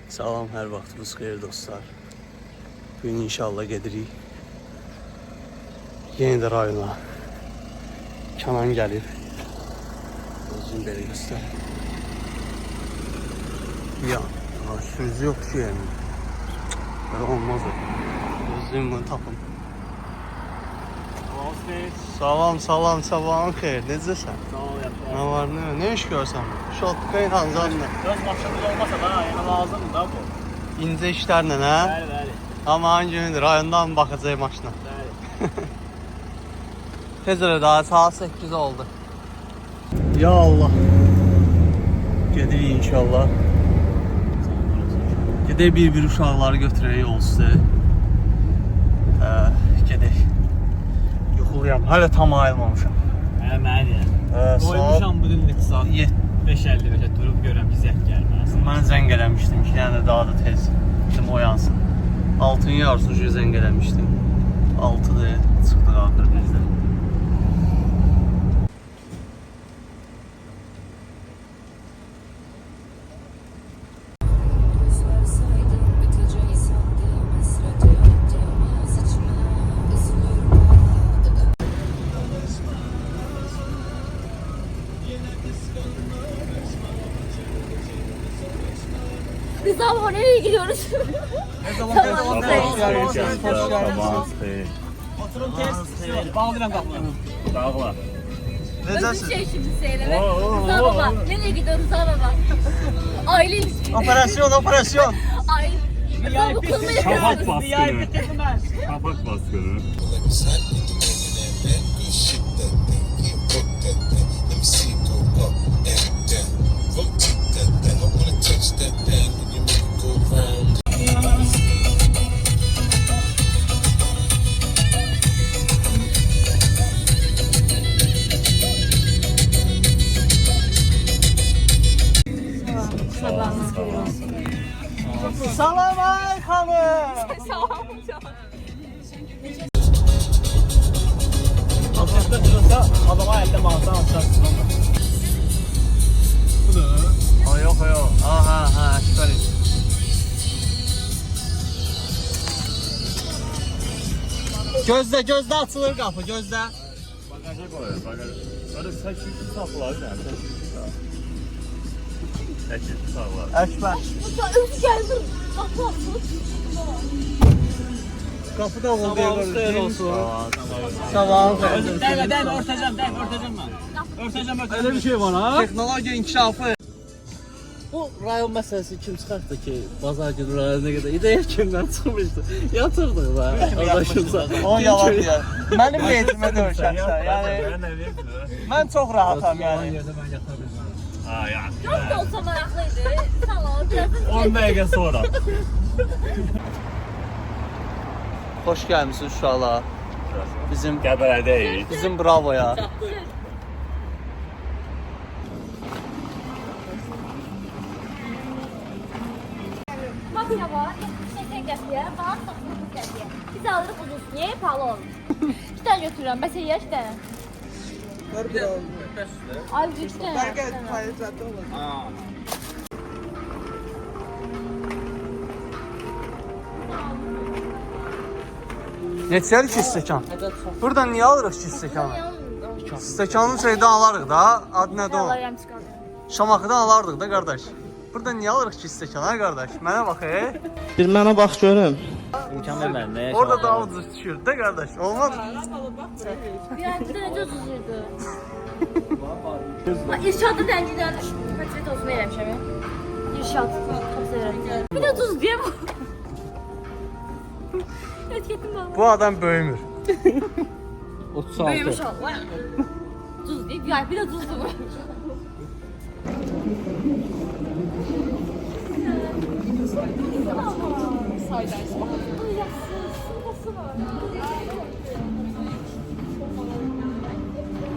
Salam, hər vaxtınız xeyir dostlar. Bugün inşallah gedirik. Yeni də rayona. Kənan gəlir. Özüm belə göstər. Ya, sözü yox ki yəni. Belə olmaz o. Özüm bunu tapın. Salam, sabahın xeyir. Necəsən? Sağ ol, yapma. Nə var, nə iş görsən? Şotkayın hanzanla. Göz maşınımız olmasa da yana lazımdır da bu. İncə işlərlə, hə? Bəli. Amma hangi gündür, rayondan baxacaq maşına. Bəli. Tez öyle daha saat 8 oldu. Ya Allah. Gedirik inşallah. Gedək bir uşaqları götürək yol üstü. Gedək. Yuxuluyam. Hələ tam ayılmamışam. Mənə yəni. Doymuşam bu gün 2 saat 5:55-ə durub görəm ki, zəng gəlməz. Mən zəng eləmişdim ki, yəni daha da tez dedim oyansın. 6-nın yarısını zəng eləmişdim. 6'da çıxdıq axır bizdə. Biz daha nereye gidiyoruz? Hoş geldiniz. Oturun tez. Bağlayıram qapını. Dağla. Özür şey şimdi söyleme. Rıza baba. Nereye gidiyoruz Rıza baba? Aile ilişkileri. Operasyon. Aile. Okulunu Kapak yapıyoruz. baskını. Kapak baskını. Sabahınız hayır olsun. Salam ay xanım. Sağ olun. Azadda durursa adama əldə mağazadan açarsın. Ha yok. Ha süper. Gözde açılır kapı gözde. Bagaja koy. Bagaja. Sen şu saplar ne? Ekip saplar. Ekber. Özür geldim. Bak. Kapıda oldu Sabahınız xeyir olsun. Sabahın Dəymə, örtəcəm mən. Örtəcəm. Öyle bir şey var ha? Teknoloji inkişafı. Bu rayon meselesi kim çıkarttı ki pazar günü rayona kadar ideya kimden çıkmıştı? Yatırdık da arkadaşımıza. O yalan ya. Benim niyetime dövüşersen yani. Ben çok rahatım yani. Ha ya. Çok da olsa meraklıydı. Sağ ol. Birazdan 10 dakika sonra. Hoş gelmişsiniz uşaqlar. Qəbələdə Bizim bravoya. bak ya var. Şeker gətirir. Bana sakın gətirir. Biz alırıq ucuz. Niye pahalı olur? 2 tane götürürəm. Bəs ya 2 tane. Ay 3 tane. Neçəli ki stəkan? Buradan niyə alırıq ki stəkanı? Stəkanın şeydən alarıq da. Adı nədir o? Alayım çıxardım. Şamaxıdan alardıq da qardaş. Buradan niyə alırıq ki stəkan ha qardaş? Mənə bax Bir mənə bax görüm. İmkan vermən, nəyə Orada daha ucuz düşür də qardaş. Olmaz. Bir ay bir tane ucuz yedi. İrşadı dəncidən paket olsun eləmişəm ya. İrşad. Çok severim. Bir de tuz diye bu. Etiketim var. Bu adam böyümür. 36. Büyümüş Allah. Tuz değil. Bir de tuzlu bu.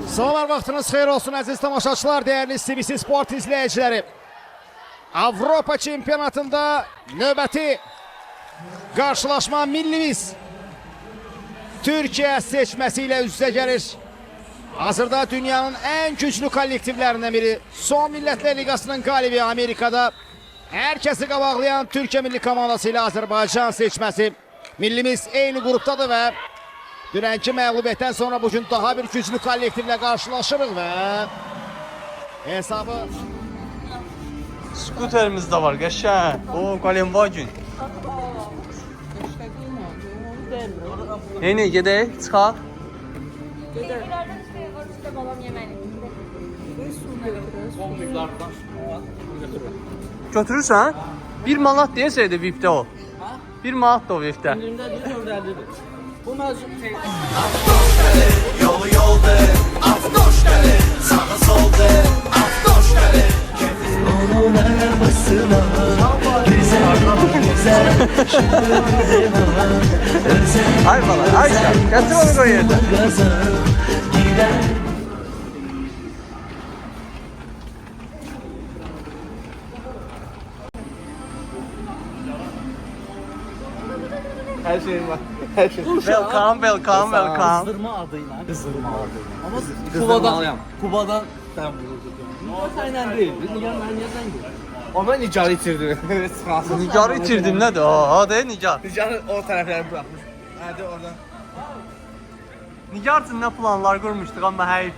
Salamlar, vaxtınız xeyir olsun əziz tamaşaçılar, dəyərli CBC Sport izləyiciləri. Avropa çempionatında növbəti qarşılaşma millimiz Türkiyə seçməsi ilə üz-üzə gəlir. Hazırda dünyanın ən güclü kollektivlərindən biri, Son Millətlər Liqasının qalibi Amerikada Herkesi qabaqlayan Türkiye milli komandası ilə Azərbaycan seçməsi. Millimiz eyni qrupdadır və dünənki məğlubiyyətdən sonra bugün daha bir güclü kollektivlə qarşılaşırıq və hesabı... Skuterimiz də var, qəşəng. O, Qalenvagin. Neyini, gedək, çıxaq. Evlərdən işte balam yeməli. Götürürsən? 1 manat deyəsəydi VIP-də o. 1 manat da o VIP-də. Bu mövzu Yolu yolda, avtoşları, sağa solda, avtoşları. Onun arabasına, güzel, güzel, Ay falan, ay sen, getir onu koy yerden. her şeyin var. Her şey. Welcome, welcome, welcome. Kızdırma adıyla. Kızdırma adıyla. Ama Kuba'dan sen vururdun. O senden değil. Nigar ben yerden geliyor. Ama Nigar itirdi. Nigarı itirdim nədir? O de Nigar. Nigar o tarafları bırakmış. Hadi oradan. Nigar üçün nə planlar qurmuşduq, amma həyif.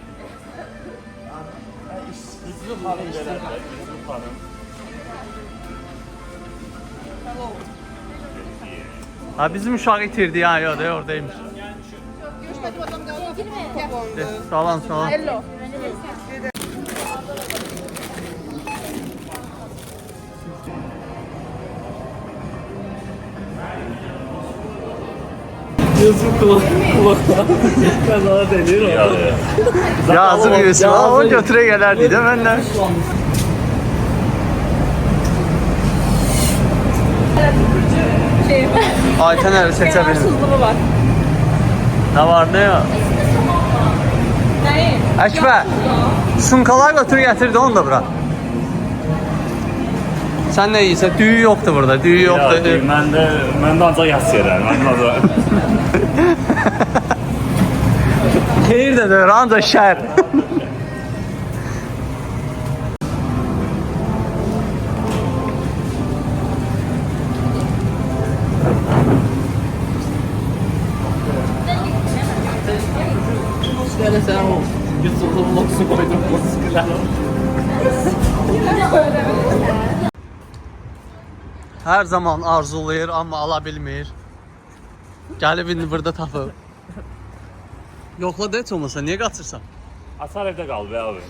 Ha bizim uşağı itirdi ya, ya da oradaymış. Salam, salam. Yazık kulakla. Kazağa denir o. Yazıq Yusuf, o götürə gələrdi də mənlə. Ayten əli seçə bilmir. Nə var, nə ya? Əkbər, sumkalar götür gətirdi onu da bura. Sən nə yiyirsən? Düyü yoxdur burada, düyü yoxdur. Məndə ancaq yas yerər. Xeyir də deyir, ancaq şər. Gel sen o. Yusuf'un loksu koydum. Hər zaman arzulayır, amma ala bilmir. Gəlib indi burada tapıb. Yoxla da heç olmasa, niyə qaçırsan? Asar evdə qal be abi.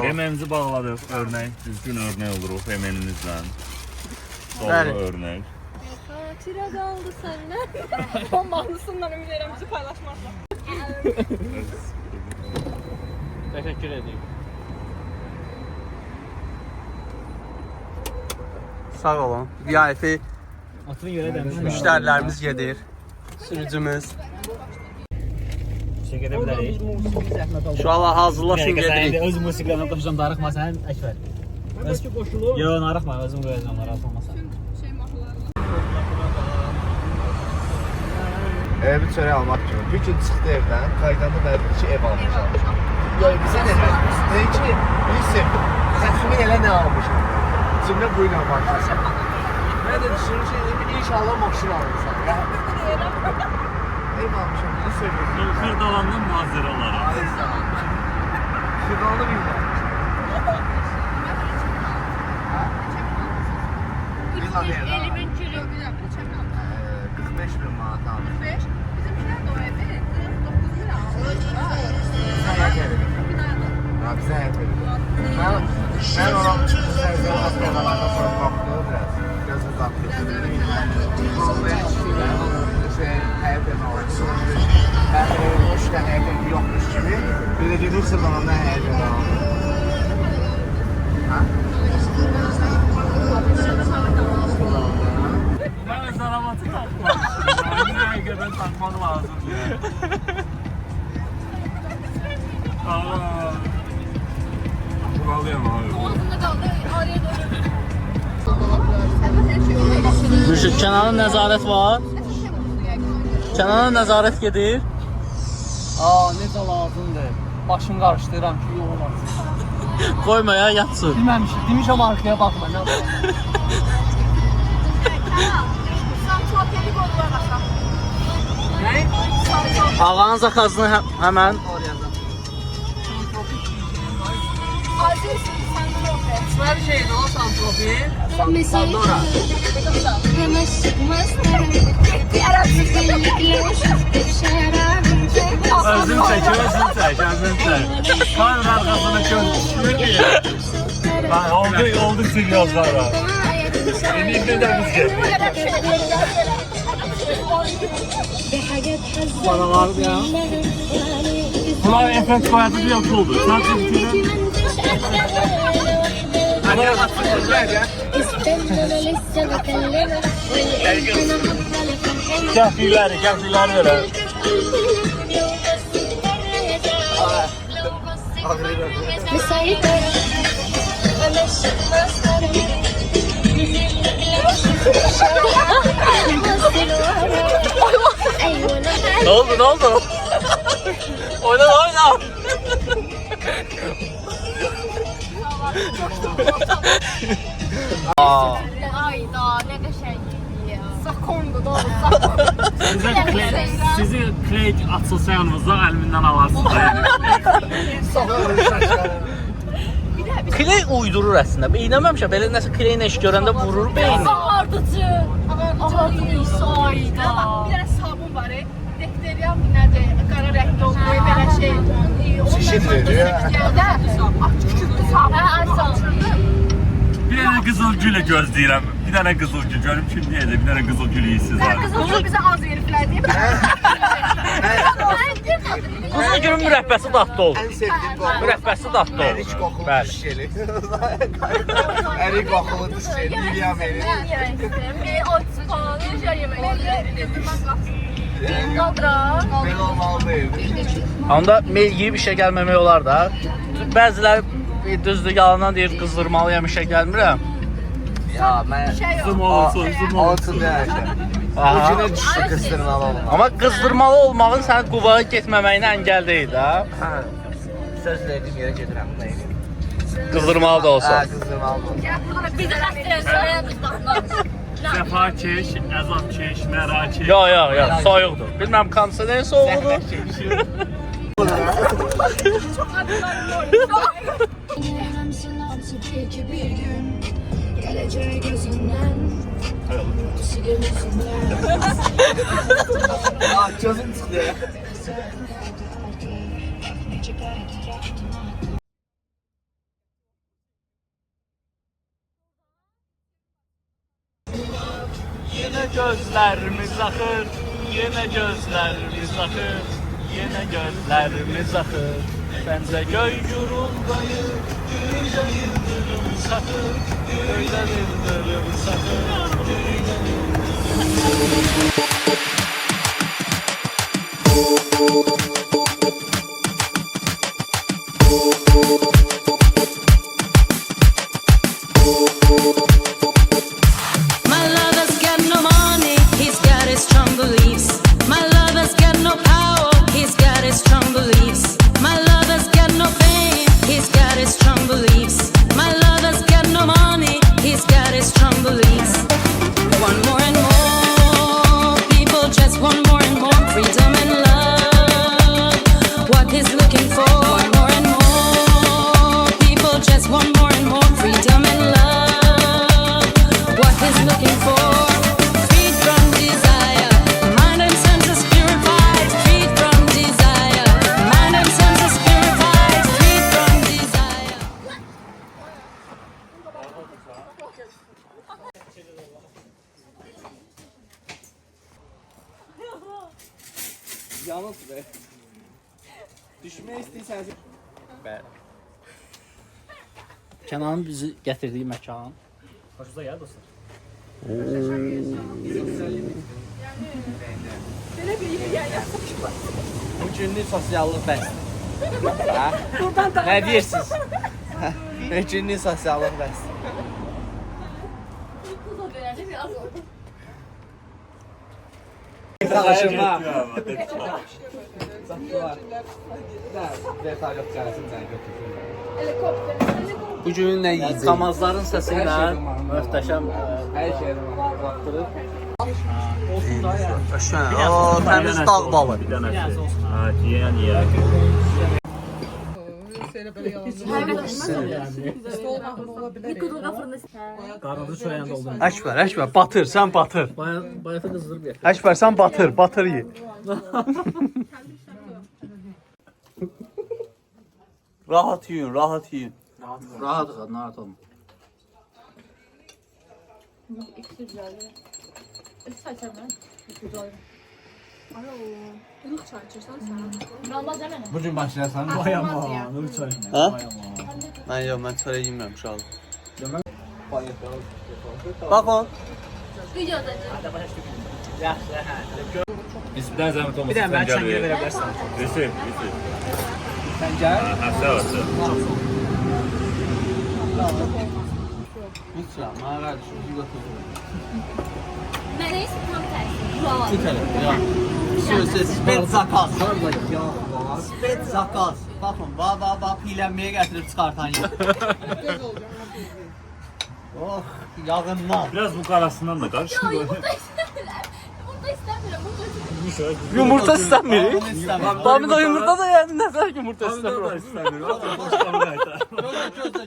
Yemenimizi bağladıq, örnek, düzgün örnek oluruq yemenimizlə. Bəli. Doğru örnek. Tira qaldı səndən. Bomballısından ümid edirəm bizi paylaşmazlar. Təşəkkür edeyim. Sağ olun. VIP Atını görə demişəm. müştərilərimiz gedir. Sürücümüz. Şey gedə bilərik. Şu an hazırlaşın gedirik. Öz musiqilərinə qoşacağım, darıxma sən, Əkbər. Özü qoşulur. Yox, darıxma, özüm qoyacağım, narahat olmasan. Bir çörək almaq kimi. Bir gün çıxdı evdən, qaydanda da iki ev almışam. Yox, bizə nə vermiş? Deyir ki, bilirsin, təxmin elə nə almışam. Cümlə bu ilə başlasın. Mən də düşünürüm ki, inşallah maşın alırsan. Ev almışam, bizi söylüyorum. Xırdalandan maziraları. Şırdanlı bir var. Villa değil, 50 bin kilo. 45 bin manat almış. 45. Bizimkiler de o evi 9 bin almış. Sənə gəlir. Ha, bizə ev verir. Mən ona sərdən hastalarına sonra baxdım biraz. Göz uzatdım. Həyətən almışım. Ben 3 tane həyətən yokmuş gibi. Bir de gelir sırlananda həyətən aldım. Ben öz arabatı takmamışım. Nereye kadar takmak lazım diye. Buralıyım abi. Boğazında kaldı. Araya Müşrik, kənarda nəzarət var. Kənarda nəzarət gedir. Aa, necə lazımdır. Başım qarışdıram ki, yolun açsın. Koyma ya yatsın. Bilməmişim. Demişəm arxaya baxma. Nə var? Ağanın zakazını hemen Hər şeydə o Santrofi. Pandora. Özün çək, özün çək. Kamera arkasına kör. Oldu silyozlar var. Enilde de biz geldik. Bana vardı ya. Bunlar efekt koyatı bir yapı oldu. Sadece bir Kefliler verelim. Ne oldu? Oyna. Ayda ne qəşənglik ya. Sakondu da olsa. Sizi Kleyk açılsa yanımızda əlimdən alarsınız. Kley uydurur əslində. İnanmamışam, belə nəsə kleyin eş görəndə vurur beyni. Ağardıcı. Ağardıcı ayda. Bir dənə sabun var, dekteriyan bir nədir, qara rəngli olur, belə şey. Şişir veriyor ya. Bir dənə qızıl gülü gözləyirəm. Bir dənə qızıl gül görüm kim deyəcək. Bir dənə qızıl gülü yiyəsiz var. Qızıl bizə az veriblər deyə. Qızıl gülün mürəbbəsi dadlı olur. En sevdiğim koku. Mürəbbəsi dadlı olur. Erik kokulu Bəli. diş jeli. Erik kokulu diş jeli. William Erik. Bir ot falan necə yemək? Qaldıra. Ben olmalı değildim. Onda meyil yiyib işə gəlməmək olar da. Bəziləri düzdür yalandan deyir qızdırmalıyam işə gəlmirəm. Ya ben... Zoom olsun. Olsun ya işte. Aha. Ucuna düştü kıstırmalı olmalı. Amma qızdırmalı olmağın sənin quvaya getməməyinə əngəl deyil də. Söz verdiğim yere gedirəm. Qızdırmalı da olsa. Ha kızdırmalı olsun. Bir də xəstəyən qızlarına. Səfa keş, əzab keş, məra keş. Yo, soyuqdur. Bilməm kondisioner soğuqdur. Ah çözüm çıktı ya. Yenə gözlərimiz axır, yenə gözlərimiz axır, yenə gözlərimiz axır. Bəncə göy guruldayır, göydə yıldırım saxır, göydə yıldırım saxır, göydə yıldırım My lover's got no money, he's got his strong beliefs. My lover's got no power, he's got his strong beliefs. My lover's got no fame, he's got his strong beliefs. My lover's got no money, he's got his strong beliefs. One more and more people just want more and more freedom and love. What he's looking for. One more and more people just want more and more freedom and love. What he's looking for. Freed from desire, mind and senses purified. Freed from desire, mind and senses purified. Freed from desire. Yalnız be. Düşmək istəyirsəniz. Bəli. Kənanın bizi gətirdiyi məkan. Hoşunuza geldi dostlar. Bu günlük sosiallıq bəsdir. Ha? Nə deyirsiniz? Bu günlük sosiallıq bəsdir. Arkadaşım var. Vertolyot gəlsin səni götürsün. Bu gün nə yiyəcək? Kamazların səsi ilə möhtəşəm Hər şey vaxtdırır. olsun da yəni. Qəşəng. Oo, təmiz dağ balı. Bir dənə. Ha, yeyən yeyər. Qarnınızı soyanda oldum. Əkbər, batır, sən batır. Bayata qızdırıb yer. Əkbər, sən batır ye. Rahat yiyin, rahat yiyin. Rahat olun. Bu gün başlayasan. Hə? Mən çörək yemirəm uşaq. Bax o. Videoda. Biz bir dənə zəhmət olmasa Bir dənə mən sən gəl çəngələ ver. verə bilərsən. Yusuf. Sən gəl. Ha, sağ ol. Lütfən, mənə ver, şunu götür. Mənə isə tam tərsi. Bravo. Spet zakaz. Spet zakaz. Baxın, bax, pilənməyə gətirib çıxartan yer. Oh, yağından. Biraz bu qarasından da qarışıq. Burada istəmirəm. Yumurta istəmirik. Pomidor yumurta da yəni nəzər yumurta Pomidor istəmirik. istəmir. Boşqabı qaytar.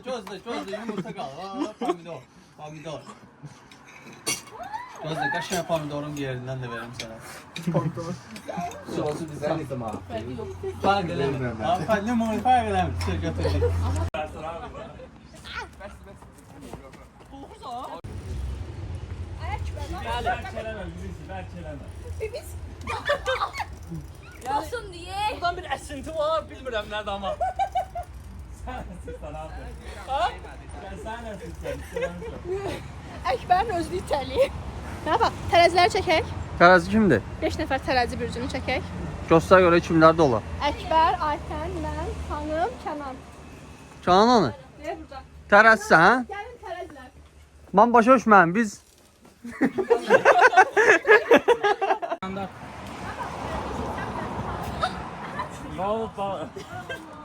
Gözlə, yumurta qal. Pomidor. Gözlə, qəşəng pomidorun yerindən də verim sənə. Sosu bizdən itim ha. Fərq eləmir. Fərq eləmir. Dur, götürdük. Olsun deyə. Buradan bir əsinti var, bilmirəm nədir amma. Əkbərin özlü itəliyir. Nə bax, tərəziləri çəkək. Tərəzi kimdir? 5 nəfər tərəzi bürcünü çəkək. Göstər görə kimlər də olar. Əkbər, Aytən, mən, xanım, Kənan. Cananı. Nə burada? Tərəzisən, hə? Gəlin tərəzilər. Mən başa düşməyim, biz... Ne oldu?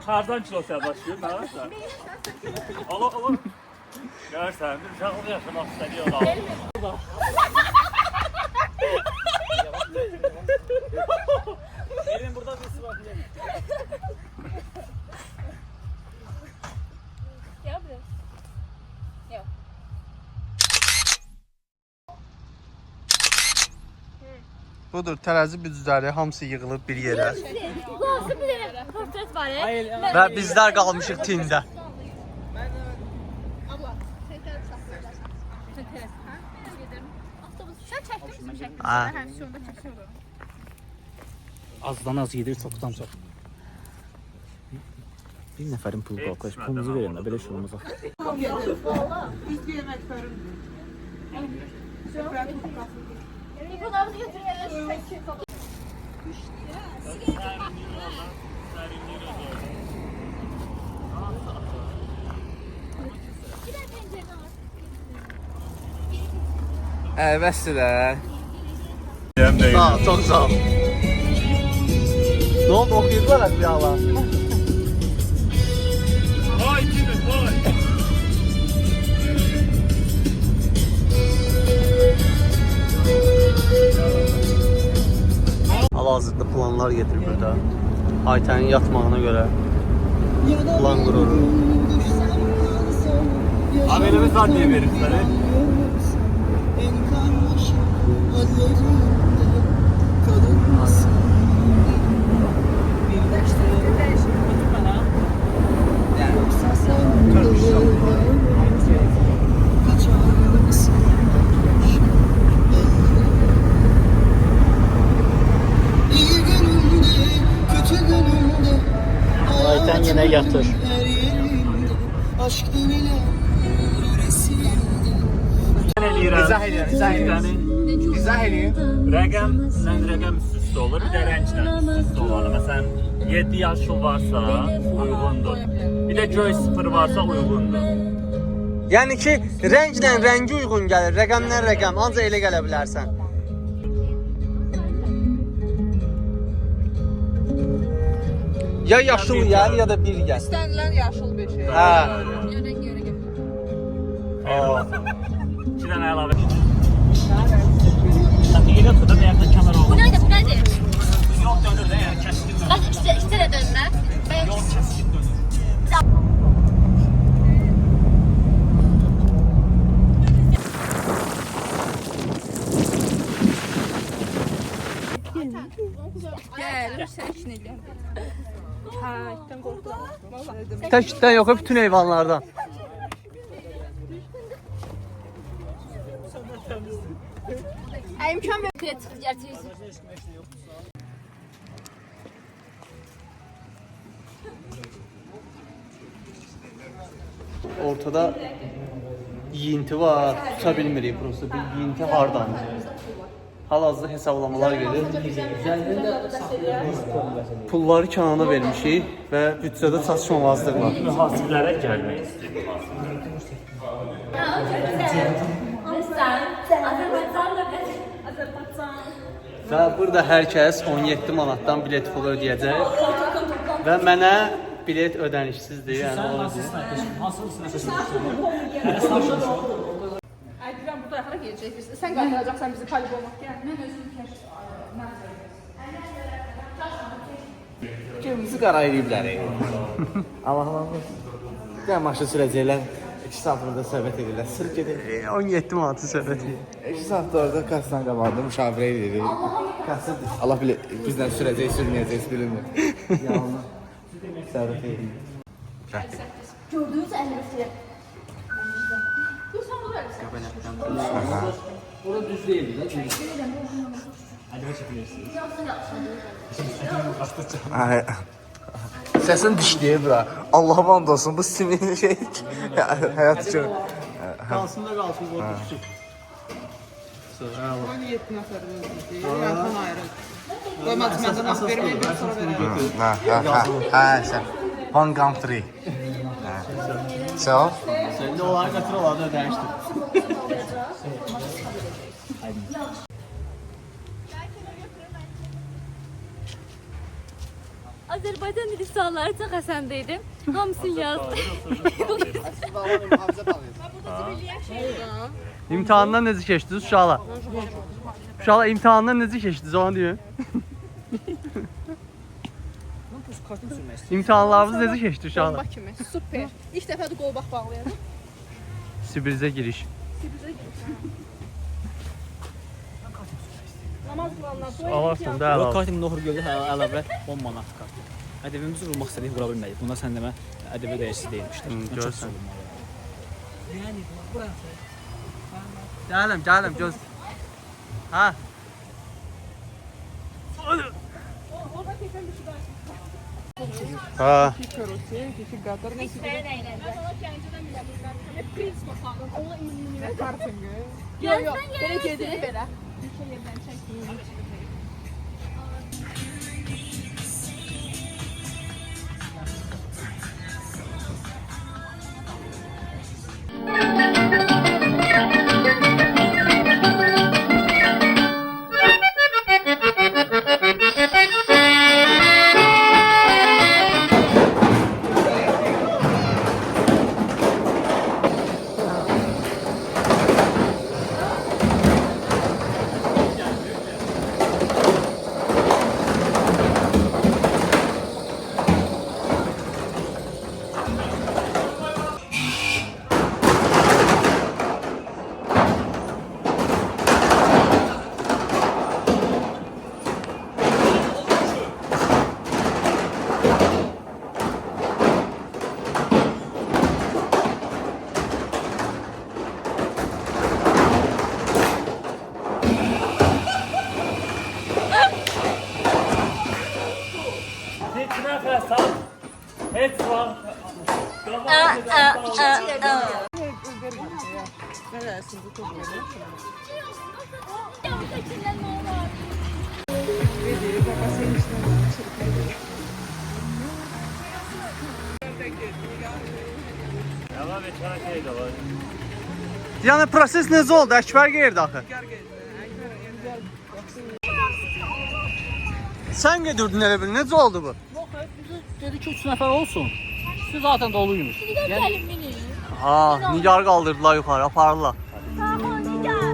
Kardan kilosya başlıyor, ne varsa? Allah. Görsən, bir uşaqlıq yaşamaq istədiyor adam. Elin burada birisi var. Gəl buraya. Budur, tərəzi büdcələri hamısı yığılıb bir yerə. Lazım bir dənə portret var. Və bizlər qalmışıq tində. Abla, sən tərəz saxlayırsan. Sən tərəz, hə? Gedirəm. Avtobus, sən çəkdin mi? Çəkdin. Hə. Hə, şurada çəkiyorum. Azdan az yedir, çoxdan çox. Bir nəfərin pulu qalqış, pulunuzu verin də, belə şey olmaz. Telefonumuzu götürüyoruz. Bəsdir də. Sağ ol, çox sağ ol. Nə oldu, oxuyurdular əqliyalar? Vay kimi, vay. Hal-hazırda planlar gedir burada. Aytənin yatmağına görə plan qurur. Abi elimi sahneye verin sana. Ayten yine yatır. İzah edin. İzah edin. Rəqəm üst üstə olur, bir də rənglə üst üstə olanı. Məsələn, 7 yaşın varsa uyğundur. Bir də göy 0 varsa uyğundur. Yəni ki, rənglə rəngi uyğun gəlir, rəqəmdən rəqəm, ancaq elə gələ bilərsən. Ya yaşıl yer ya da bir yer. İstənilən yaşıl bir şey. Ha. Yörən yörən. İki dənə əlavə. Yine tutup ayakta kenar oldu. Bu nədir, bu nədir? Yol dönür de yani keskin dönür. Bax, ikisi də dönmə. Yol keskin dönür. Gəl, sən işinə gəl. Hə, itdən qorxuram. Vallahi. Təkdən yox, bütün heyvanlardan. İmkan ver. Çıxdı gerçək. Ortada yiyinti var, tuta bilmirik prosto. Bir yiyinti hardandır. Hal-hazırda hesablamalar gedir. Pulları Kənana vermişik və büdcədə çatışmamazlıq var. Mühasiblərə gəlmək istəyir. Və burada hər kəs 17 manatdan bilet pulu ödəyəcək və mənə bilet ödənişsizdir, yəni o deyir. Ay, bilirəm, burada yaxara gedəcək biz. Sən qaytaracaqsan bizi poligonluq gəl. Mən özüm kəşf. Gözümüzü qara eləyiblər. Allah'ım. Bir maşın sürəcəklər. 2 saat burada söhbət edirlər. Sırf gedir. 17 manatı söhbət edir. 2 saat da orada kassan qabağında müşavirə edirik. Kassadır. Allah bilir, bizdən sürəcək, sürməyəcək, bilinmir. Yalnız. Söhbət edirik. Gördünüz əlbəttə. Orada düz değildi de. Hadi çekilirsiniz. Ay. Səsin dişləyir bura. Allah'ım and olsun bu sinir şey. Həyat üçün. Qalsın da qalsın, qoy düşsün. 17 nəfərimiz idi. Yaxın ayrı. Qoymadı məndən az verməyib, sonra verəm. Sən. One country. So? Sən də onları götür, onları da ödənişdir. Azərbaycan dili sualları çox əsəndəydim. Hamısını yazdım. İmtahandan necə keçdiniz uşaqlar? Uşaqlar imtahandan necə keçdiniz, onu deyin. İmtahanlarınız necə keçdi uşaqlar? Bomba kimi, super. İlk dəfədir qolbaq bağlayacaq. Sibrizə giriş. Namaz qılanlar Alarsan da əla. Kartım nohur gördü, əlavə 10 manat kart. Ədəbimizi vurmaq istədik, vura bilmədik. Bunda sən demə ədəbə dəyərsiz deyilmişdir. Görsən. Gəlim, göz. Ha? Orada keçən bir şey var. Ha. İki karosi, iki qadar, nə isə. Mesela gəncədən biləmirlər. Hep prins basalım. Ona ininə kartınqı. Yox, belə gedir belə. Bir şey yerdən çəkdim. Yəni proses necə oldu? Əkbər gəlirdi axı. Sen gedirdin elə bil. Necə oldu bu? Yox, bizi dedi ki 3 nəfər olsun. Siz zaten doluymuş. Bir də gəlin mini. Ha, Nigar qaldırdılar yuxarı, aparırlar. Sağ ol Nigar.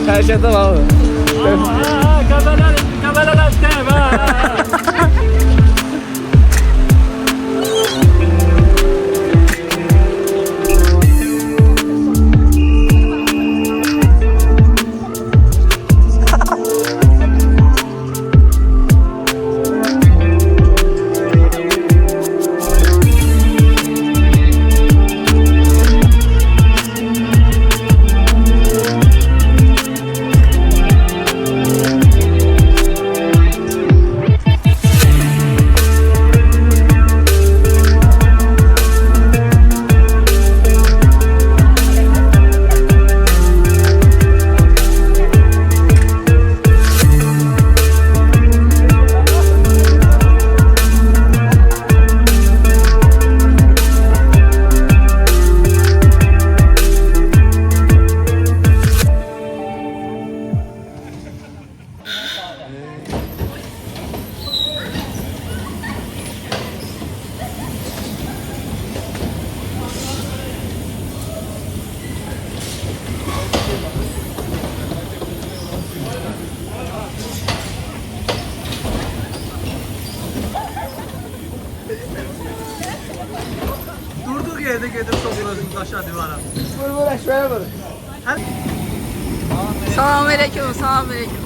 Her şey tamam. Qəbələlər dəvə. Durduq yerdə gedib soxulursunuz aşağı divara. Vur aşağıya vur. Selamünaleyküm, selamünaleyküm.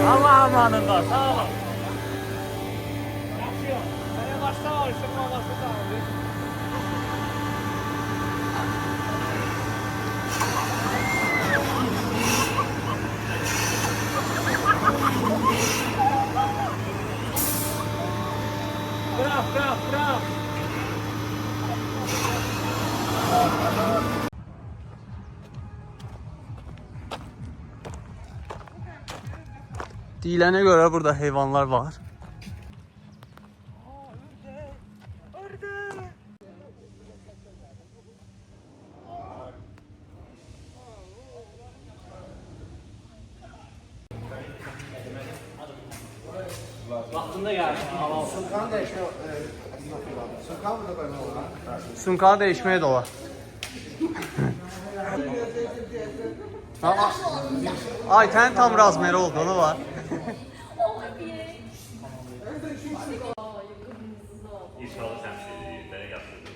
Allah amanında, sağ olun. Bırak. Deyilənə görə burada heyvanlar var. Vaxtında gəlsin. Sulkan dəyişmə Sulkan burada qoymaq olar. Sunkanı dəyişməyə də olar. Ay, tən tam razmeri oldu, onu var. İnşallah təmsilçilərə yaxşıdır.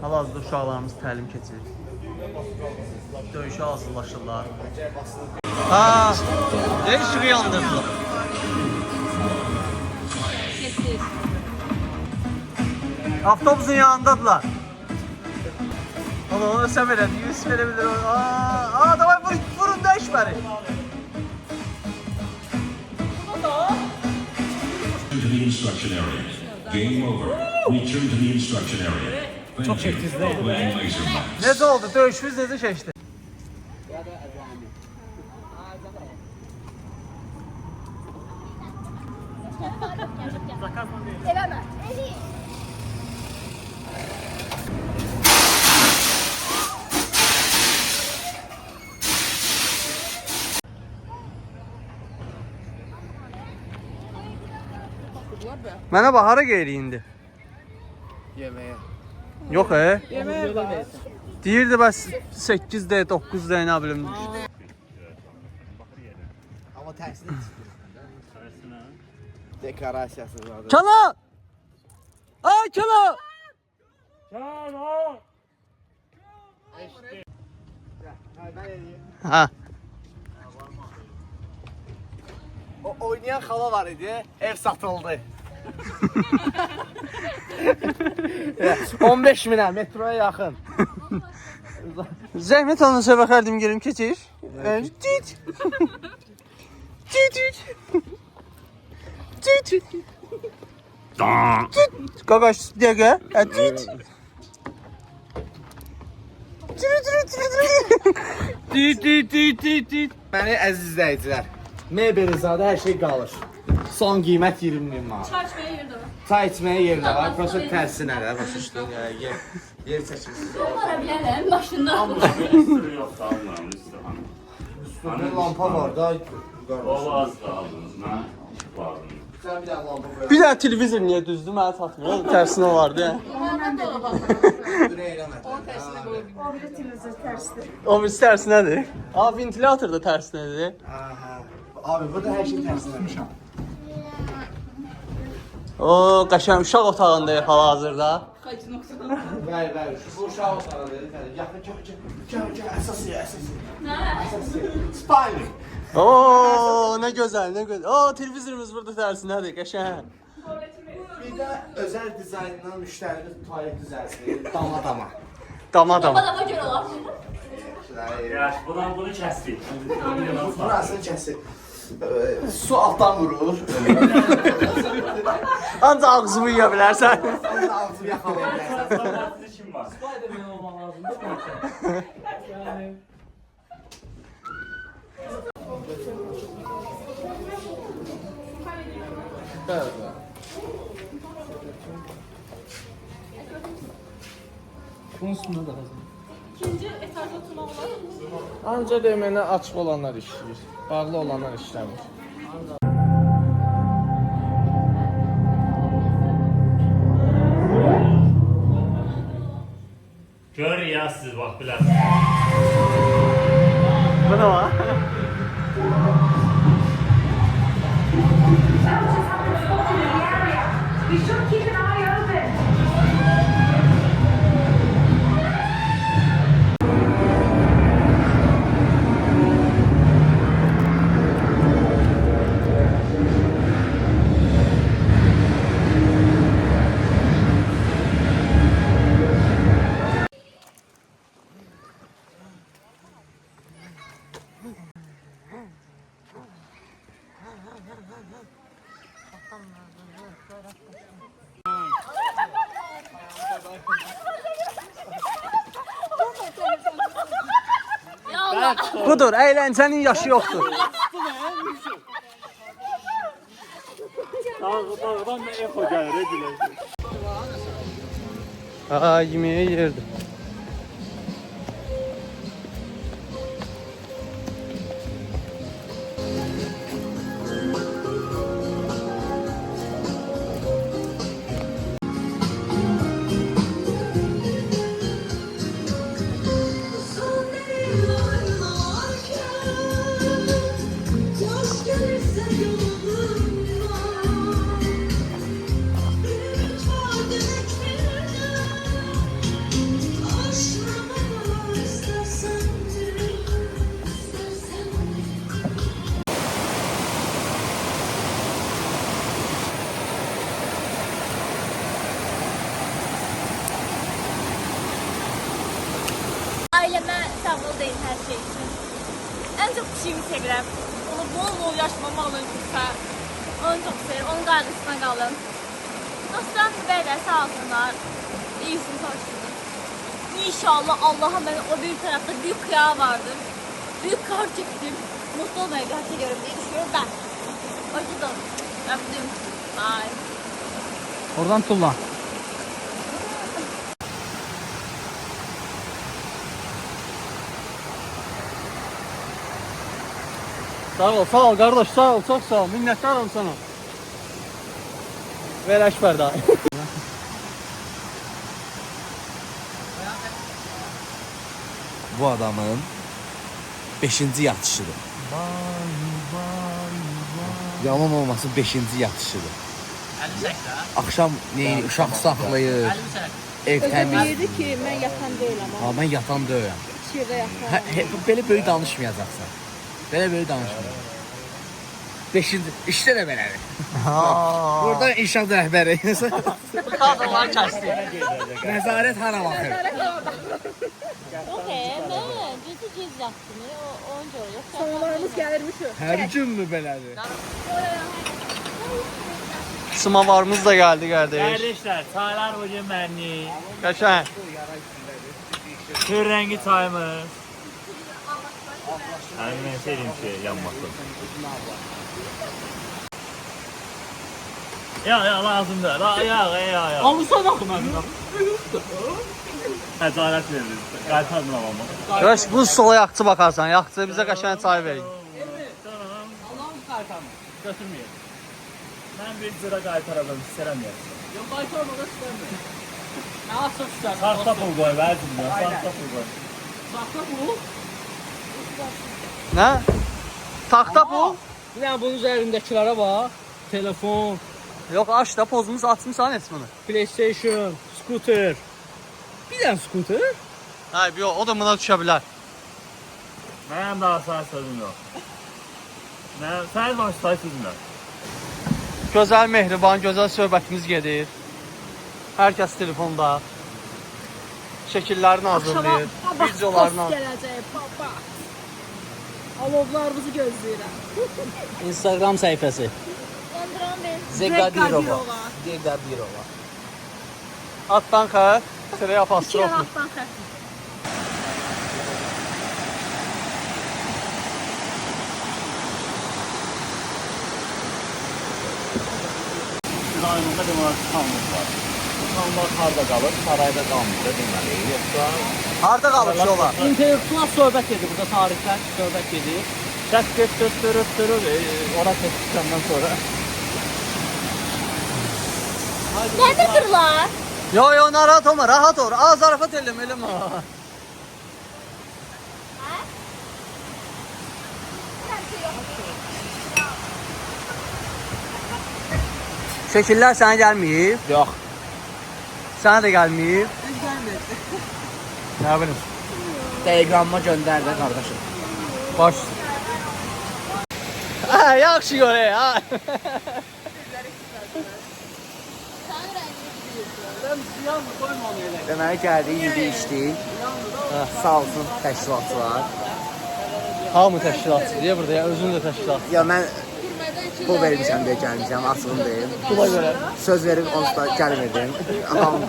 Hal-hazırda uşaqlarımız təlim keçirir. Döyüşə hazırlaşırlar. Ha, işığı yandırdılar. Avtobusun yanındadılar. Onu sən verədi, 100 verə bilir. Davay vurun dəyişməri. To the instruction area. Game over. Return to the instruction area. Thank you. Playing laser maps. Necə oldu? Döyüşümüz necə keçdi? Eləmə. Eli. Mənə bax hara geyri indi? Yeməyə. Yox Yeməyə bax. Deyirdi bəs 8-də, 9-da nə bilim. Amma tərsini dekorasiyası var. Kala! Ay kala! Ha. O oynayan xala var idi, ev satıldı. 15 minə metroya yaxın. Zəhmət olmasa baxardım gelim keçir. Tüt. Tüt. Tüt. Tüt. Qaqaş dəqiqə. Tüt. Tüt. Məni əziz izləyicilər, Mebelizadə hər şey qalır. Son qiymət 20 min manat. Çay içməyə yer də var. Çay içməyə yer də var, prosta tərsinə də başa düşdün. Yer çəkilsin. Para bilərəm maşında. Sırrı yoxdur Allah'ın üstü. Üstündə lampa var da. O az qaldınız, mən vardım. Sən bir dənə lampa qoy. Bir dənə televizor niyə düzdü? Mənə satmıyor. Tərsinə vardı ya. Ürək eləmədin. O birisi tərsinədir. Aa, ventilator da tərsinədir. Abi, burada hər şey tərsinəmişəm. O, qəşəng uşaq otağındayıq hal-hazırda. Bəli, bu uşaq otağı dedi. Gəl, əsası. Spyling. Oo, nə gözəl, nə gözəl. Oo, televizorumuz burada tərsinədir, qəşəng. Bir də özəl dizaynından müştərimiz tualet düzəlsin. Dama. Bana göre olar. Yaş, bunu kəsdik. Burasını kəsir. Su altdan vurur. Ancaq ağzımı yiyə bilərsən. Ağzını yaxalaya bilərsən. Sizin kim var? Spider-Man olmaq lazımdır. Yəni bunun üstündə də lazım. İkinci etajda oturmaq olar. Ancaq demənə açıq olanlar işləyir. Bağlı olanlar işləmir. Gör ya siz bax bilərsiniz. Bu nə var? Ya Allah. Budur, əyləncənin yaşı yoxdur. Dağdan da eko gəlir, edilir. Aa, yeməyə yerdir. Ailəmə sağol deyil hər şey üçün. Ən çox pişiyimi sevirəm. Onu bol yaşmamaq mümkünsə. Onu çox sevirəm. Onun qayğısına qalım. Dostlarım belə sağ olsunlar. İyisini soruşsunlar. İnşallah Allah'a ben o büyük tarafta büyük kıyağı vardır. Büyük kar çektim. Mutlu olmaya gerçeklerim diye düşünüyorum ben. Acıdım. Öptüm. Bye. Oradan tullan. Sağ ol kardeş, sağ ol, çok sağ ol. Minnettarım sana. Ver Əkbər daha. Bu adamın 5-ci yatışıdır. Yalan olmasın 5-ci yatışıdır. Akşam neyin uşaq saxlayır, ev təmiz. Deyirdi ki, mən yatan deyiləm. Ha, mən yatan deyiləm. İçeride yatan. Belə böyük danışmayacaqsan. Belə böyük danışmayacaqsan. 5-ci, işdə də belədir. Burada inşaat rəhbəri. Kadrolar kəsdi. Nəzarət hara baxır? Yok mən gec yatdım. Onca yoxsa. Sonlarımız gəlirmiş o. Hər gün mü belədir? Sımavarımız da geldi kardeş. Kardeşler, çaylar bugün benli. Qəşəng. Kır rengi çayımız. Yani ben sevdiğim şey yanmasın. Ya lazım da. Ya. Alırsan axı məndən. Həcaret veririz. Qaytarmır ama. Qardaş bu sola yaxçı bakarsan. Yaxçı bizə qəşəng çay verin. Allah'ım qaytarmır. Götürməyək. Ben bir sıra qaytaralım, istərəm ya. Yox, qaytarmadan istəmirəm. Nə asıl istərəm? Saxta pul qoy, verdim ya. Saxta pul qoy. Saxta bu. Nə? Taxta bu? Bir dənə bunun üzərindəkilərə bax. Telefon, Yox aç da pozumuz açmışsan heç bunu. PlayStation, scooter. Bir dənə scooter. Hayır yox o da buna düşə bilər. Mənim daha sağ sözüm yox. Sənin var say sözüm yox. Gözəl mehriban, gözəl söhbətimiz gedir. Hər kəs telefonda. Şəkillərini hazırlayır, videolarını hazırlayır. Gələcək, papa. Alovlarımızı gözləyirəm. Instagram səhifəsi. Yandıran ben. Zegadirova. Zegadirova. Atdan xət, sıraya İki apostrof. yanaqdan xət. Rayonunda deməli kanun var. Kanunlar harda qalır? Sarayda qalmır deməli. Yoxsa Harda qalır ki olar? İntellektual söhbət edir burada tarixdən söhbət edir. Şək götürür, ora keçdikdən sonra. Nedir Yo narahat olma, rahat ol. Az zarafat elim. Şəkillər sənə gəlməyib? Yox. Sənə də gəlməyib? Nə bilim. Telegramma göndər də qardaşım. Baş. Yaxşı görək ha. Deməli gəldi, yedi içdi. Sağ olsun təşkilatçılar. Hamı təşkilatçı deyə burada ya özün də təşkilatçı. Ya mən pul vermişəm deyə gəlmişəm, açığım deyim. Pula görə. Söz verib onsuz da gəlmədim.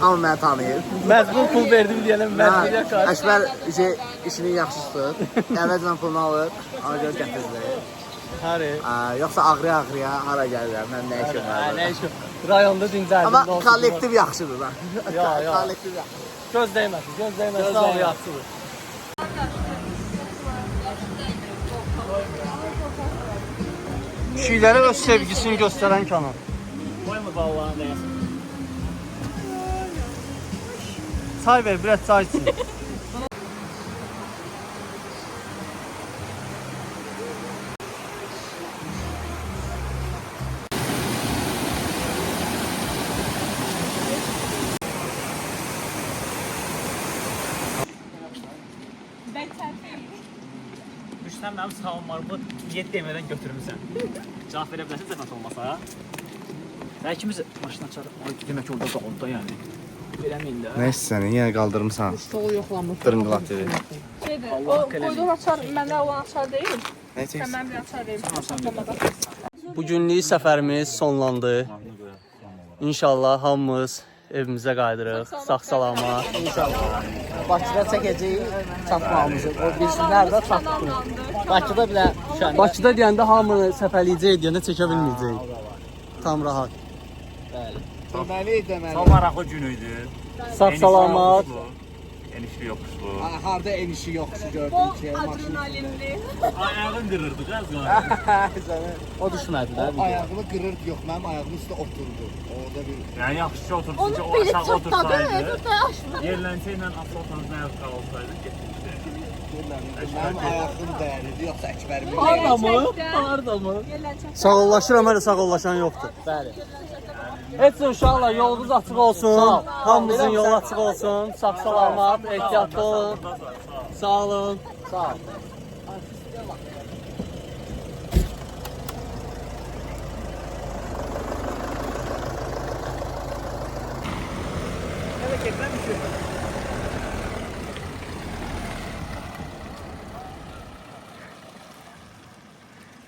Hamı məni tanıyır. Məcbur pul verdim deyənəm məcburiyyət qarşı. Əşbər işini yaxşı tutur. Əvvəlcə pulunu alır, ona görə gətirir. Həri. Yoxsa ağrıya hara gəlirəm, mən nə işim var? Nə işim? Rayonda dincəldim. Amma kollektiv yaxşıdır da. Ya. Kollektiv yaxşı. Göz dəyməsin, göz dəyməsin. Sağ ol, yaxşıdır. Kişilərə öz sevgisini göstərən kanal. Koyma ballarını deyəsin. Çay ver, biraz çay için. Sən mənim savunlarımı 7 demədən götürmüsən. Cavab verə bilərsən zəhmət olmasa. Bəlkimiz maşın açarıq. Ay demək orada qaldı da yəni. Verəməyin də. Nə istəsən, yenə qaldırmısan. Stolu yoxlanmış. Dırınqılat dedi. Şeydir, o koyduğun açar məndə olan açar deyil. Nə Sən mən bir açar deyil. Saxlamadan. Bugünlük səfərimiz sonlandı. İnşallah hamımız evimizə qayıdırıq. Sağ-salamat. İnşallah. Bakıda çəkəcəyik çatmağımızı. O biz nerede çatdıq? Bakıda bilə şəhər. Bakıda deyəndə hamını səfərləyəcək deyəndə çəkə bilməyəcək. Tam rahat. Deməli. Son maraqlı günüydü. Sağ-salamat. Enişli yokuşlu. Harda enişi yoxuşu gördüm Bol ki. adrenalinli. Ayağın qırırdı qaz qaldı. O düşmədi də. O ayağımı qırırdı, yox, mənim ayağımın üstə oturdu. Orada bir... Yəni yaxşı ki otursun ki, Onun o beli aşağı çatladı, otursaydı, öbür daşlı. yerlənsə ilə asfaltın ayaq qalsaydı getmişdi. Mənim ayağım dəyərlidir, yoxsa Əkbərim. Harda mı? Harda mı? Sağollaşıram, hələ sağollaşan yoxdur. Bəli. Heç uşaqlar yolunuz açıq olsun. Hamımızın yolu açıq olsun. Sağ-salamat, ehtiyatlı olun. Sağ olun. Sağ ol. Evet, ekran düşüyor.